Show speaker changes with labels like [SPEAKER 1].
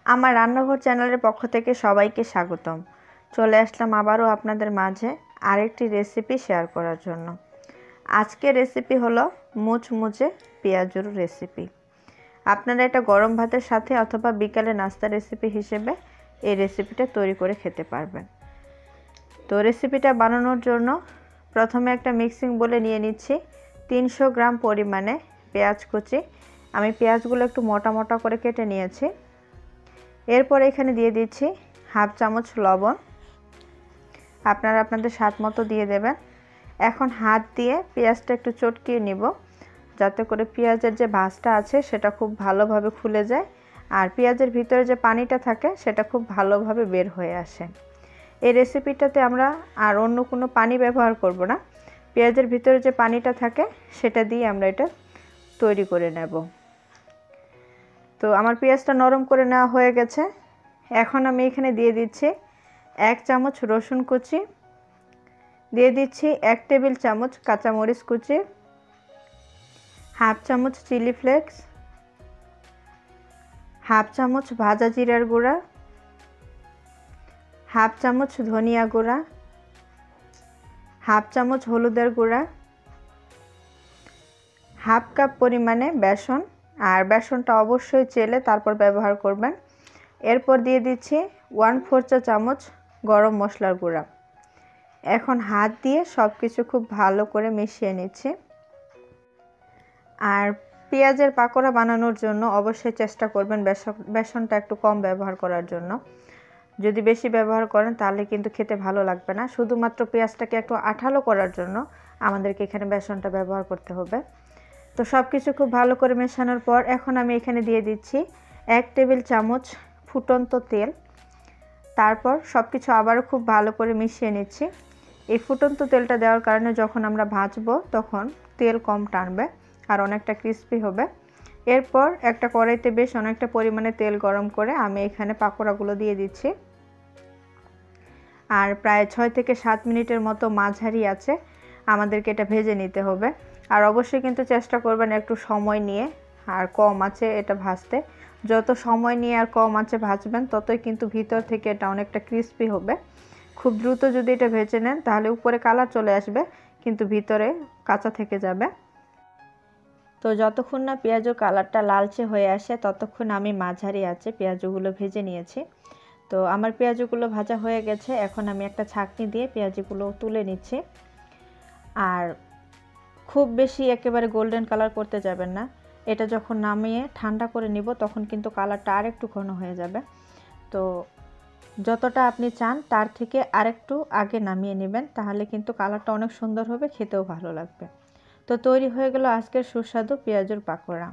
[SPEAKER 1] আমার রান্নাঘর চ্যানেলের পক্ষ থেকে সবাইকে স্বাগতম। চলে আসলাম আবারও আপনাদের মাঝে আরেকটি রেসিপি শেয়ার করার জন্য। আজকের রেসিপি হলো মুচমুচে পেঁয়াজুর রেসিপি। আপনারা এটা গরম ভাতের সাথে অথবা বিকালে নাস্তা রেসিপি হিসেবে এই রেসিপিটা তৈরি করে খেতে পারবেন। তো রেসিপিটা বানানোর জন্য প্রথমে একটা মিক্সিং বোলে নিয়ে নিচ্ছি 300 গ্রাম পরিমাণে পেঁয়াজ কুচি। আমি পেঁয়াজগুলো একটু মোটা মোটা করে কেটে নিয়েছি। এরপর এখানে দিয়ে দিচ্ছি হাফ চামচ লবণ, আপনারা আপনাদের স্বাদ মতো দিয়ে দেবেন। এখন হাত দিয়ে পেঁয়াজটা একটু চটকিয়ে নিব, যাতে করে পেঁয়াজের যে ভাঁজটা আছে সেটা খুব ভালোভাবে খুলে যায় আর পেঁয়াজের ভিতরে যে পানিটা থাকে সেটা খুব ভালোভাবে বের হয়ে আসে। এই রেসিপিটাতে আমরা আর অন্য কোনো পানি ব্যবহার করব না, পেঁয়াজের ভিতরে যে পানিটা থাকে সেটা দিয়ে আমরা এটা তৈরি করে নেব। তো আমার পেঁয়াজটা নরম করে নেওয়া হয়ে গেছে। এখন আমি এখানে দিয়ে দিচ্ছি 1 চামচ রসুন কুচি, দিয়ে দিচ্ছি 1 টেবিল চামচ কাঁচামরিচ কুচি, হাফ চামচ চিলি ফ্লেক্স, হাফ চামচ ভাজা জিরার গুঁড়া, হাফ চামচ ধনিয়া গুঁড়া, হাফ চামচ হলুদের গুঁড়া, হাফ কাপ পরিমাণে বেসন, আর বেসনটা অবশ্যই চেলে তারপর ব্যবহার করবেন। এরপর দিয়ে দিচ্ছি 1/4 চা চামচ গরম মশলার গুঁড়া। এখন হাত দিয়ে সব কিছু খুব ভালো করে মিশিয়ে নিচ্ছি। আর পেঁয়াজের পাকোড়া বানানোর জন্য অবশ্যই চেষ্টা করবেন বেসনটা একটু কম ব্যবহার করার জন্য। যদি বেশি ব্যবহার করেন তাহলে কিন্তু খেতে ভালো লাগবে না। শুধুমাত্র পেঁয়াজটাকে একটু আঠালো করার জন্য আমাদেরকে এখানে বেসনটা ব্যবহার করতে হবে। তো সব কিছু খুব ভালো করে মেশানোর পর এখন আমি এখানে দিয়ে দিচ্ছি 1 টেবিল চামচ ফুটন্ত তেল। তারপর সব কিছু আবারও খুব ভালো করে মিশিয়ে নিচ্ছি। এই ফুটন্ত তেলটা দেওয়ার কারণে যখন আমরা ভাজবো তখন তেল কম টানবে আর অনেকটা ক্রিস্পি হবে। এরপর একটা কড়াইতে বেশ অনেকটা পরিমাণে তেল গরম করে আমি এখানে পাকোড়াগুলো দিয়ে দিচ্ছি। আর প্রায় 6 থেকে 7 মিনিটের মতো মাঝারি আছে আমাদেরকে এটা ভেজে নিতে হবে। আর অবশ্যই কিন্তু চেষ্টা করবেন একটু সময় নিয়ে আর কম আছে এটা ভাজতে। যত সময় নিয়ে আর কম আছে ভাজবেন ততই কিন্তু ভিতর থেকে এটা অনেকটা ক্রিস্পি হবে। খুব দ্রুত যদি এটা ভেজে নেন তাহলে উপরে কালার চলে আসবে কিন্তু ভিতরে কাঁচা থেকে যাবে। তো যতক্ষণ না পেঁয়াজের কালারটা লালচে হয়ে আসে ততক্ষণ আমি মাঝারি আছে পেঁয়াজগুলো ভেজে নিয়েছি। তো আমার পেঁয়াজগুলো ভাজা হয়ে গেছে। এখন আমি একটা ছাঁকনি দিয়ে পেঁয়াজগুলো তুলে নিচ্ছি। আর খুব বেশি একেবারে গোল্ডেন কালার করতে যাবেন না, এটা যখন নামিয়ে ঠান্ডা করে নিব তখন কিন্তু কালারটা আরেকটু ঘন হয়ে যাবে। তো যতটা আপনি চান তার থেকে আরেকটু আগে নামিয়ে নেবেন, তাহলে কিন্তু কালারটা অনেক সুন্দর হবে, খেতেও ভালো লাগবে। তো তৈরি হয়ে গেল আজকের সুস্বাদু পেঁয়াজুর পাকোড়া।